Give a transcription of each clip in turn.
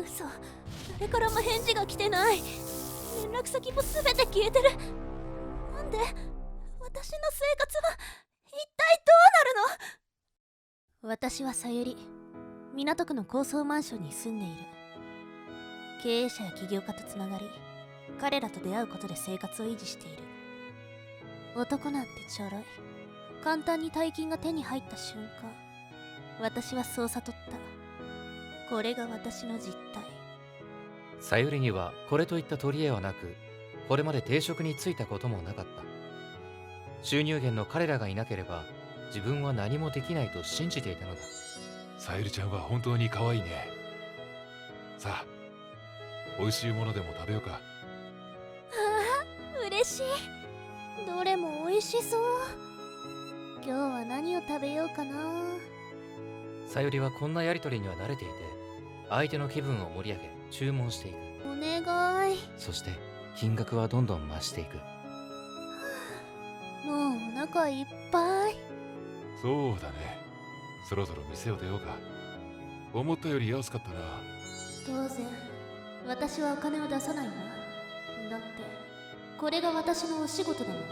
嘘、誰からも返事が来てない。連絡先も全て消えてる。なんで私の生活は一体どうなるの？私はさゆり、港区の高層マンションに住んでいる。経営者や起業家とつながり、彼らと出会うことで生活を維持している。男なんてちょろい。簡単に大金が手に入った瞬間、私はそう悟った。これが私の実態。さゆりにはこれといった取り柄はなく、これまで定職に就いたこともなかった。収入源の彼らがいなければ自分は何もできないと信じていたのだ。さゆりちゃんは本当に可愛いね。さあ、美味しいものでも食べようか。ああ、嬉しい。どれも美味しそう。今日は何を食べようかな。さゆりはこんなやりとりには慣れていて、相手の気分を盛り上げ注文していく。お願い。そして金額はどんどん増していく。もうお腹いっぱい。そうだね。そろそろ店を出ようか。思ったより安かったな。当然私はお金を出さないわ。だってこれが私のお仕事だもの。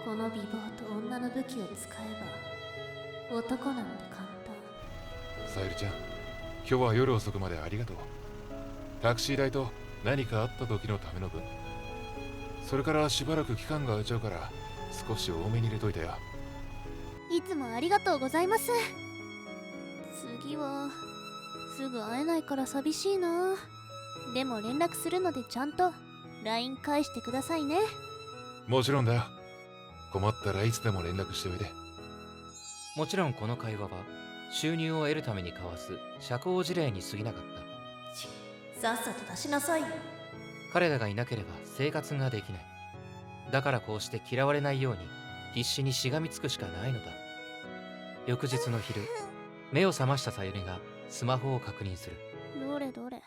この美貌と女の武器を使えば男なんて簡単。さゆりちゃん、今日は夜遅くまでありがとう。タクシー代と何かあった時のための分。それからしばらく期間が空いちゃうから少し多めに入れといたよ。いつもありがとうございます。次はすぐ会えないから寂しいな。でも連絡するのでちゃんと LINE 返してくださいね。もちろんだよ。困ったらいつでも連絡しておいで。もちろんこの会話は収入を得るために交わす社交辞令に過ぎなかった。さっさと出しなさいよ。彼らがいなければ生活ができない。だからこうして嫌われないように必死にしがみつくしかないのだ。翌日の昼、目を覚ましたさゆりがスマホを確認する。どれどれ。あれ、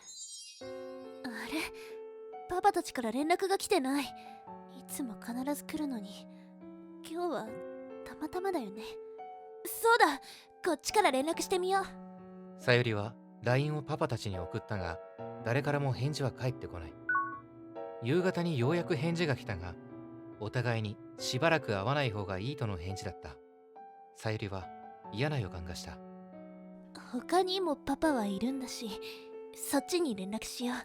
パパたちから連絡が来てない。いつも必ず来るのに今日はたまたまだよね。そうだ、こっちから連絡してみよう。さゆりは LINE をパパたちに送ったが、誰からも返事は返ってこない。夕方にようやく返事が来たが、お互いにしばらく会わない方がいいとの返事だった。さゆりは嫌な予感がした。他にもパパはいるんだし、そっちに連絡しよう。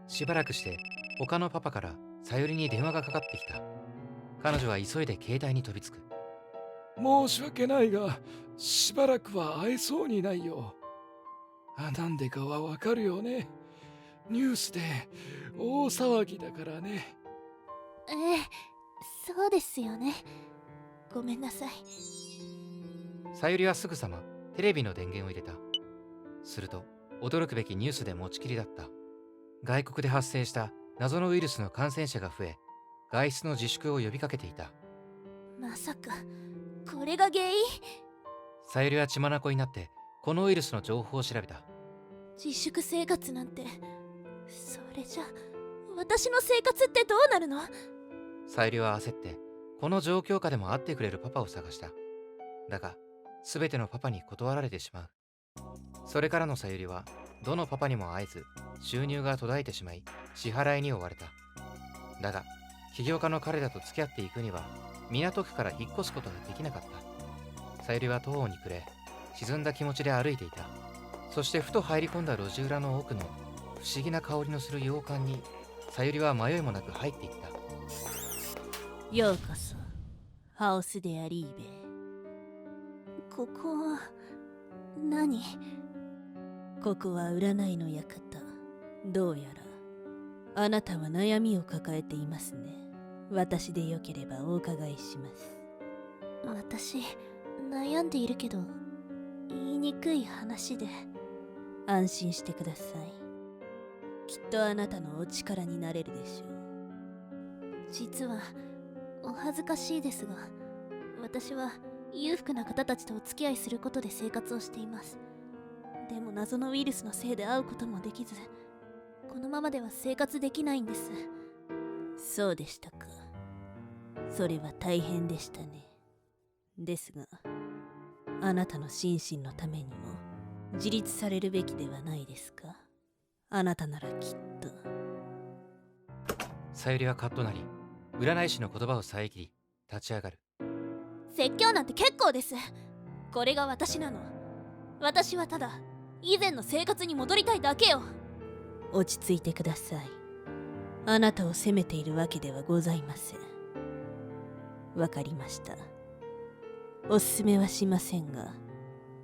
しばらくして他のパパからさゆりに電話がかかってきた。彼女は急いで携帯に飛びつく。申し訳ないが、しばらくは会えそうにないよ。なんでかはわかるよね。ニュースで大騒ぎだからね。ええ、そうですよね。ごめんなさい。さゆりはすぐさまテレビの電源を入れた。すると驚くべきニュースで持ちきりだった。外国で発生した謎のウイルスの感染者が増え、外出の自粛を呼びかけていた。まさかこれが原因？さゆりは血眼になってこのウイルスの情報を調べた。自粛生活なんて、それじゃ私の生活ってどうなるの？さゆりは焦ってこの状況下でも会ってくれるパパを探した。だが全てのパパに断られてしまう。それからのさゆりはどのパパにも会えず、収入が途絶えてしまい支払いに追われた。だが起業家の彼らと付き合っていくには港区から引っ越すことができなかった。さゆりは途方に暮れ、沈んだ気持ちで歩いていた。そしてふと入り込んだ路地裏の奥の不思議な香りのする洋館にさゆりは迷いもなく入っていった。ようこそハウスでアリーベ。ここは何？ここは占いの館。どうやらあなたは悩みを抱えていますね。私でよければお伺いします。私悩んでいるけど言いにくい話で。安心してください。きっとあなたのお力になれるでしょう。実はお恥ずかしいですが、私は裕福な方たちとお付き合いすることで生活をしています。でも謎のウイルスのせいで会うこともできず、このままでは生活できないんです。そうでしたか。それは大変でしたね。ですが、あなたの心身のためにも自立されるべきではないですか。あなたならきっと。さゆりはカッとなり、占い師の言葉を遮り立ち上がる。説教なんて結構です。これが私なの。私はただ以前の生活に戻りたいだけよ。落ち着いてください。あなたを責めているわけではございません。わかりました。おすすめはしませんが、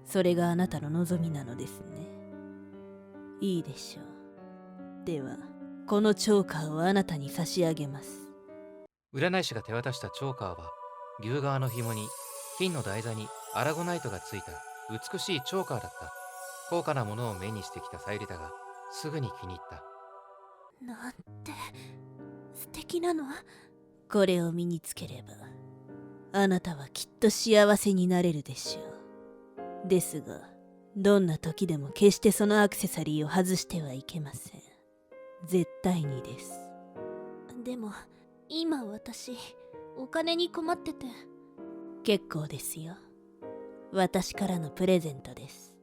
それがあなたの望みなのですね。いいでしょう。ではこのチョーカーをあなたに差し上げます。占い師が手渡したチョーカーは、牛革の紐に金の台座にアラゴナイトがついた美しいチョーカーだった。高価なものを目にしてきたさゆりだが、すぐに気に入った。なんて素敵なの。これを身につければあなたはきっと幸せになれるでしょう。ですがどんな時でも決してそのアクセサリーを外してはいけません。絶対にです。でも今私お金に困ってて。結構ですよ。私からのプレゼントです。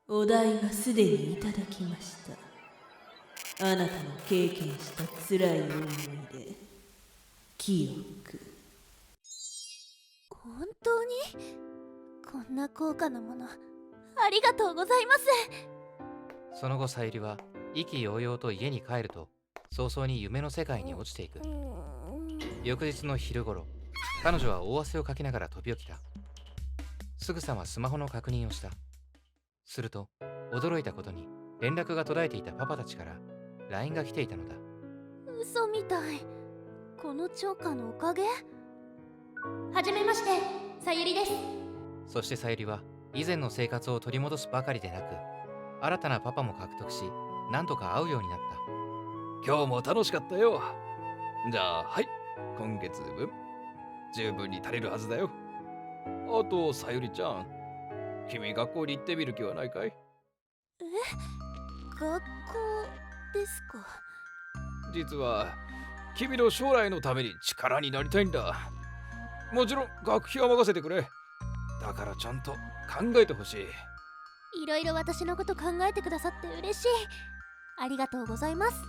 お代はすでにいただきました。あなたの経験した辛い思い出、記憶。本当にこんな高価なものありがとうございます。その後さゆりは意気揚々と家に帰ると、早々に夢の世界に落ちていく。翌日の昼頃、彼女は大汗をかきながら飛び起きた。すぐさまスマホの確認をした。すると驚いたことに、連絡が途絶えていたパパたちから LINE が来ていたのだ。嘘みたい。このチョーカーのおかげ。はじめまして、さゆりです。そしてさゆりは以前の生活を取り戻すばかりでなく、新たなパパも獲得し、なんとか会うようになった。今日も楽しかったよ。じゃあはい、今月分十分に足りるはずだよ。あとさゆりちゃん、君学校に行ってみる気はないかい？学校ですか？実は君の将来のために力になりたいんだ。もちろん学費は任せてくれ。だからちゃんと考えてほしい。いろいろ私のこと考えてくださって嬉しい。ありがとうございます。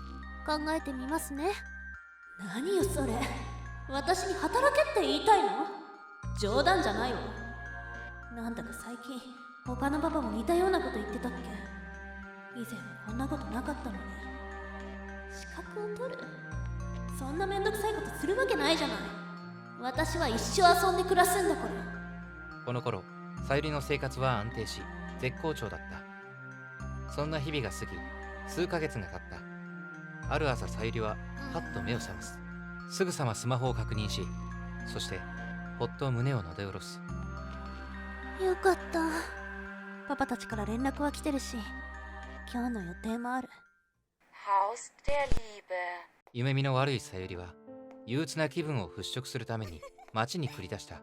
考えてみますね。何よそれ。私に働けって言いたいの？冗談じゃないわ。なんだか最近他のパパも似たようなこと言ってたっけ？以前はこんなことなかったのに。資格を取る？そんなめんどくさいことするわけないじゃない。私は一生遊んで暮らすんだから。この頃、さゆりの生活は安定し絶好調だった。そんな日々が過ぎ、数ヶ月が経った。ある朝さゆりはパッと目を覚ます。すぐさまスマホを確認し、そしてほっと胸をなで下ろす。よかった。パパたちから連絡は来てるし、今日の予定もある。夢見の悪いさゆりは憂鬱な気分を払拭するために街に繰り出した。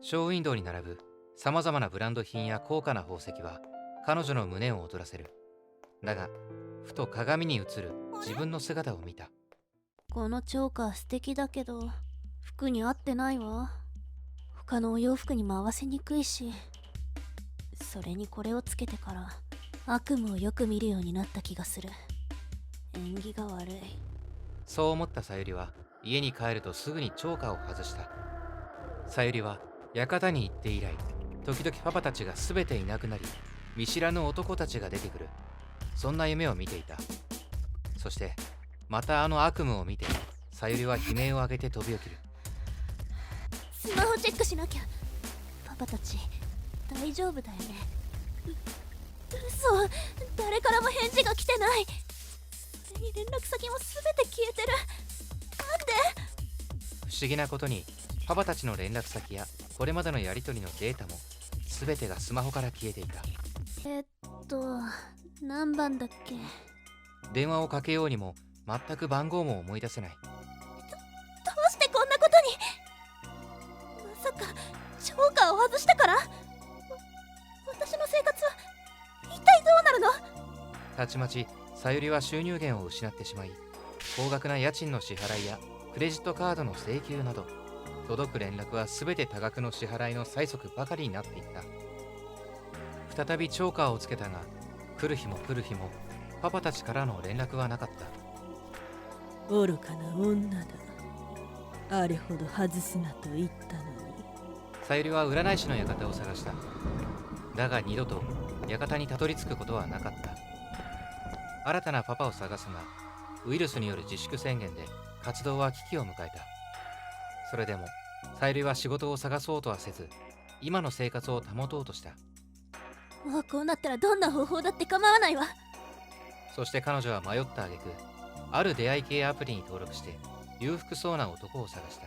ショーウィンドウに並ぶさまざまなブランド品や高価な宝石は彼女の胸を躍らせる。だがふと鏡に映る自分の姿を見た。このチョーカー素敵だけど服に合ってないわ。他のお洋服にも合わせにくいし、それにこれをつけてから悪夢をよく見るようになった気がする。縁起が悪い。そう思ったさゆりは家に帰るとすぐにチョーカーを外した。さゆりは館に行って以来、時々パパたちが全ていなくなり、見知らぬ男たちが出てくる、そんな夢を見ていた。そしてまたあの悪夢を見て、さゆりは悲鳴を上げて飛び起きる。スマホチェックしなきゃ。パパたち大丈夫だよね？嘘、誰からも返事が来てない。それに連絡先も全て消えてる。なんで？不思議なことにパパたちの連絡先やこれまでのやり取りのデータも全てがスマホから消えていた。何番だっけ？電話をかけようにも全く番号も思い出せない。どうしてこんなことに？まさかチョーカーを外したから？私の生活は一体どうなるの？たちまちさゆりは収入源を失ってしまい、高額な家賃の支払いやクレジットカードの請求など、届く連絡は全て多額の支払いの催促ばかりになっていった。再びチョーカーをつけたが、来る日も来る日もパパたちからの連絡はなかった。愚かな女だ。あれほど外すなと言ったのに。さゆりは占い師の館を探した。だが二度と館にたどり着くことはなかった。新たなパパを探すが、ウイルスによる自粛宣言で活動は危機を迎えた。それでもさゆりは仕事を探そうとはせず、今の生活を保とうとした。もうこうなったらどんな方法だって構わないわ。そして彼女は迷った挙句、ある出会い系アプリに登録して裕福そうな男を探した。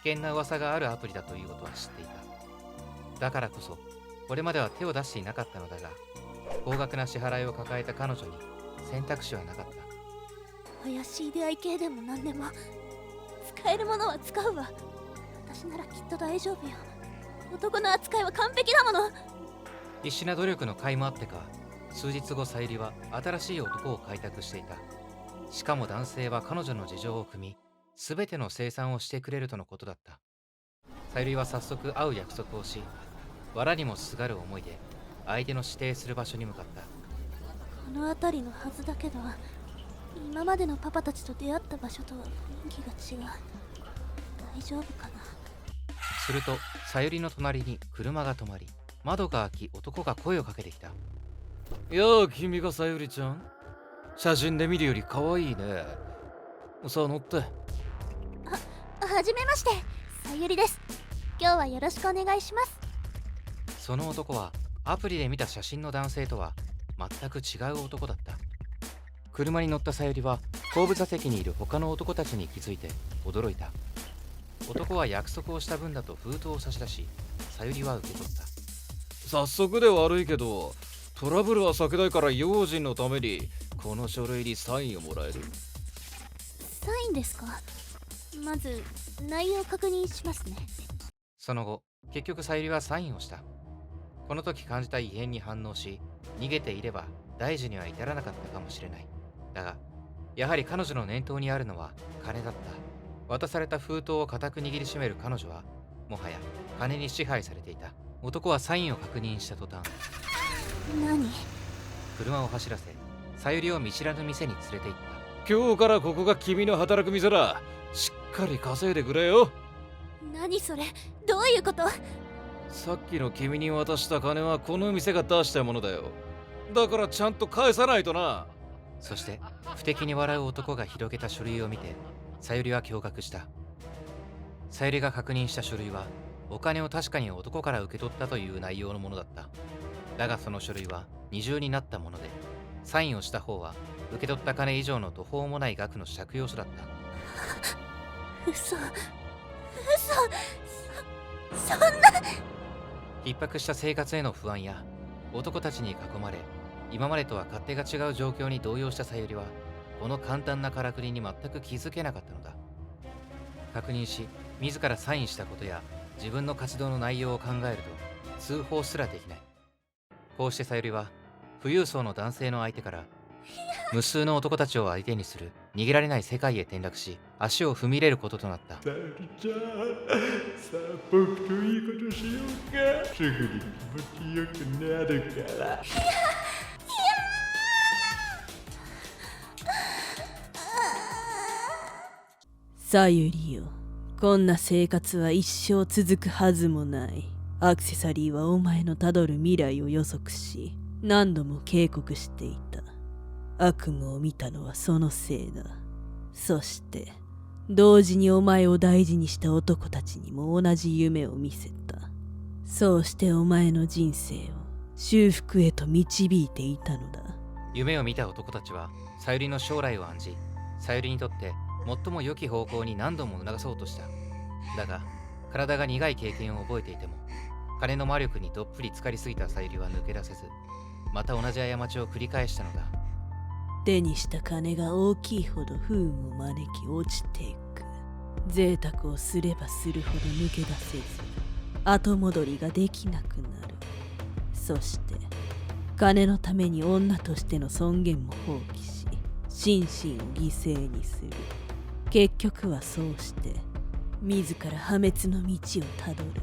危険な噂があるアプリだということは知っていた。だからこそこれまでは手を出していなかったのだが、高額な支払いを抱えた彼女に選択肢はなかった。怪しい出会い系でも何でも使えるものは使うわ。私ならきっと大丈夫よ。男の扱いは完璧だもの。必死な努力の甲斐もあってか、数日後さゆりは新しい男を開拓していた。しかも男性は彼女の事情を汲み、全ての清算をしてくれるとのことだった。さゆりは早速会う約束をし、藁にもすがる思いで相手の指定する場所に向かった。この辺りのはずだけど、今までのパパたちと出会った場所とは雰囲気が違う。大丈夫かな。するとさゆりの隣に車が止まり、窓が開き男が声をかけてきた。やあ、君がさゆりちゃん。写真で見るより可愛いね。さあ乗って。はじめまして、さゆりです。今日はよろしくお願いします。その男はアプリで見た写真の男性とは全く違う男だった。車に乗ったさゆりは後部座席にいる他の男たちに気づいて驚いた。男は約束をした分だと封筒を差し出し、さゆりは受け取った。早速で悪いけど、トラブルは避けたいから用心のためにこの書類にサインをもらえる。サインですか。まず内容を確認しますね。その後結局さゆりはサインをした。この時感じた異変に反応し、逃げていれば大事には至らなかったかもしれない。だがやはり彼女の念頭にあるのは金だった。渡された封筒を固く握りしめる彼女はもはや金に支配されていた。男はサインを確認した途端、何。車を走らせさゆりを見知らぬ店に連れて行った。今日からここが君の働く店だ。しっかり稼いでくれよ。何それ、どういうこと。さっきの君に渡した金はこの店が出したものだよ。だからちゃんと返さないとな。そして不敵に笑う男が広げた書類を見て、さゆりは驚愕した。さゆりが確認した書類はお金を確かに男から受け取ったという内容のものだった。だがその書類は二重になったもので、サインをした方は受け取った金以上の途方もない額の借用書だった。嘘。そんな。逼迫した生活への不安や男たちに囲まれ、今までとは勝手が違う状況に動揺したさゆりは、この簡単なからくりに全く気づけなかったのだ。確認し自らサインしたことや自分の活動の内容を考えると通報すらできない。こうしてさゆりは富裕層の男性の相手から無数の男たちを相手にする逃げられない世界へ転落し、足を踏み入れることとなった。さゆりちゃん、さあ僕といいことしようか。すぐに気持ちよくなるから。さゆりよ、こんな生活は一生続くはずもない。アクセサリーはお前のたどる未来を予測し、何度も警告していた。悪夢を見たのはそのせいだ。そして同時にお前を大事にした男たちにも同じ夢を見せた。そうしてお前の人生を修復へと導いていたのだ。夢を見た男たちはさゆりの将来を案じ、さゆりにとって最も良き方向に何度も促そうとした。だが体が苦い経験を覚えていても、金の魔力にどっぷり浸かりすぎたさゆりは抜け出せず、また同じ過ちを繰り返したのだ。手にした金が大きいほど不運を招き落ちていく。贅沢をすればするほど抜け出せず、後戻りができなくなる。そして金のために女としての尊厳も放棄し、心身を犠牲にする。結局はそうして自ら破滅の道をたどる。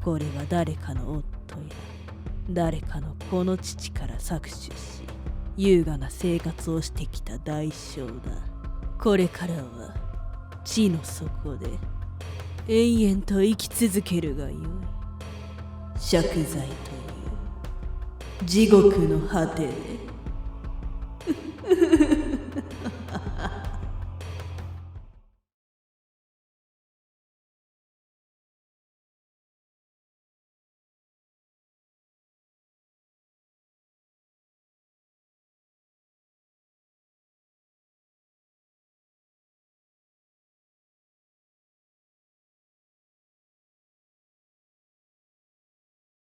これは誰かの夫や誰かの子の父から搾取し、優雅な生活をしてきた代償だ。これからは地の底で永遠と生き続けるがよい。釈罪という地獄の果てで